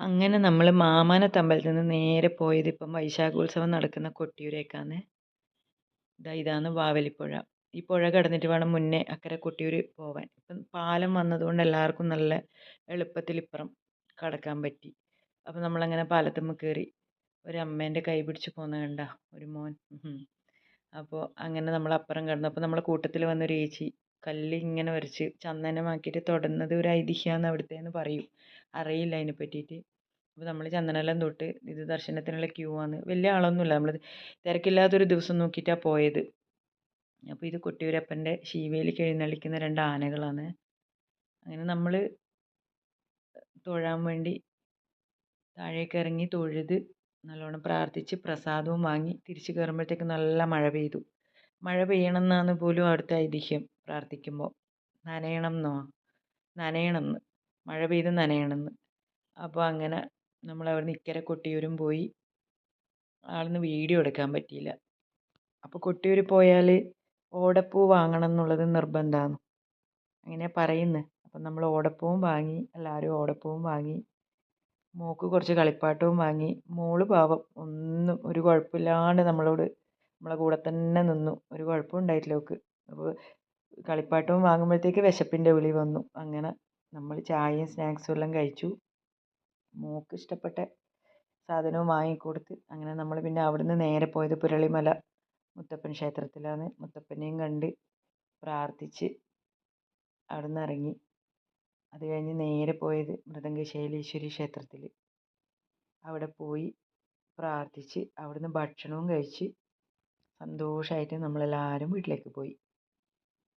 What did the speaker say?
അങ്ങനെ നമ്മൾ മാമാനത്തമ്പലത്തിൽ നിന്ന് നേരെ പോയത് ഇപ്പം വൈശാഖോത്സവം നടക്കുന്ന കൊട്ടിയൂരേക്കാണ്. ഇതാണ് വാവലിപ്പുഴ. ഈ പുഴ കടന്നിട്ട് വേണം മുന്നേ അക്കരെ കൊട്ടിയൂർ പോവാൻ. ഇപ്പം പാലം വന്നതുകൊണ്ട് എല്ലാവർക്കും നല്ല എളുപ്പത്തിൽ ഇപ്പുറം കടക്കാൻ പറ്റി. അപ്പം നമ്മളങ്ങനെ പാലത്തുമ്മ കയറി ഒരമ്മേൻ്റെ കൈ പിടിച്ച് പോന്ന കണ്ട ഒരു മോൻ. അപ്പോൾ അങ്ങനെ നമ്മൾ അപ്പുറം കടന്നു. അപ്പോൾ നമ്മളെ കൂട്ടത്തിൽ വന്നൊരു ചേച്ചി കല്ല് ഇങ്ങനെ വരച്ച് ചന്ദനമാക്കിയിട്ട് തൊടുന്നത് ഒരു ഐതിഹ്യമാണ് അവിടുത്തേന്ന് പറയും. അറിയില്ല അതിനെ പറ്റിയിട്ട്. അപ്പോൾ നമ്മൾ ചന്ദനമെല്ലാം തൊട്ട് ഇത് ദർശനത്തിനുള്ള ക്യൂ ആണ്. വലിയ ആളൊന്നുമില്ല, നമ്മൾ തിരക്കില്ലാത്തൊരു ദിവസം നോക്കിയിട്ടാണ് പോയത്. അപ്പോൾ ഇത് കൊട്ടിയൂരപ്പൻ്റെ ശീവേലിക്ക് എഴുന്നള്ളിക്കുന്ന 2 ആനകളാണ്. അങ്ങനെ നമ്മൾ തൊഴാൻ വേണ്ടി താഴേക്ക് ഇറങ്ങി തൊഴുത് നല്ലോണം പ്രാർത്ഥിച്ച് പ്രസാദവും വാങ്ങി തിരിച്ച് കയറുമ്പോഴത്തേക്ക് നല്ല മഴ പെയ്തു. മഴ പെയ്യണം എന്നാണ് പോലും അവിടുത്തെ ഐതിഹ്യം. പ്രാർത്ഥിക്കുമ്പോൾ നനയണം എന്നോ, നനയണമെന്ന്, മഴ പെയ്ത് നനയണമെന്ന്. അപ്പോൾ അങ്ങനെ നമ്മൾ അവിടുന്ന് ഇക്കരെ കൊട്ടിയൂരും പോയി. അവിടുന്ന് വീഡിയോ എടുക്കാൻ പറ്റിയില്ല. അപ്പോൾ കൊട്ടിയൂർ പോയാൽ ഓടപ്പൂ വാങ്ങണം എന്നുള്ളത് നിർബന്ധമാണ്, അങ്ങനെയാണ് പറയുന്നത്. അപ്പം നമ്മൾ ഓടപ്പൂവും വാങ്ങി, എല്ലാവരും ഓടപ്പൂവും വാങ്ങി. മോൾക്ക് കുറച്ച് കളിപ്പാട്ടവും വാങ്ങി. മോള് പാവം ഒന്നും ഒരു കുഴപ്പമില്ലാണ്ട് നമ്മളെ കൂടെ തന്നെ നിന്നു. ഒരു കുഴപ്പവും ഉണ്ടായിട്ടില്ല അവൾക്ക്. അപ്പോൾ കളിപ്പാട്ടവും വാങ്ങുമ്പോഴത്തേക്ക് വിശപ്പിൻ്റെ വിളി വന്നു. അങ്ങനെ നമ്മൾ ചായയും സ്നാക്സും എല്ലാം കഴിച്ചു. മോൾക്ക് ഇഷ്ടപ്പെട്ട സാധനവും വാങ്ങിക്കൊടുത്ത് അങ്ങനെ നമ്മൾ പിന്നെ അവിടുന്ന് നേരെ പോയത് പുരളിമല മുത്തപ്പൻ ക്ഷേത്രത്തിലാണ്. മുത്തപ്പനെയും കണ്ട് പ്രാർത്ഥിച്ച് അവിടുന്ന് ഇറങ്ങി. അത് കഴിഞ്ഞ് നേരെ പോയത് മൃദംഗശൈലേശ്വരി ക്ഷേത്രത്തിൽ. അവിടെ പോയി പ്രാർത്ഥിച്ച് അവിടുന്ന് ഭക്ഷണവും കഴിച്ച് സന്തോഷമായിട്ട് നമ്മളെല്ലാവരും വീട്ടിലേക്ക് പോയി.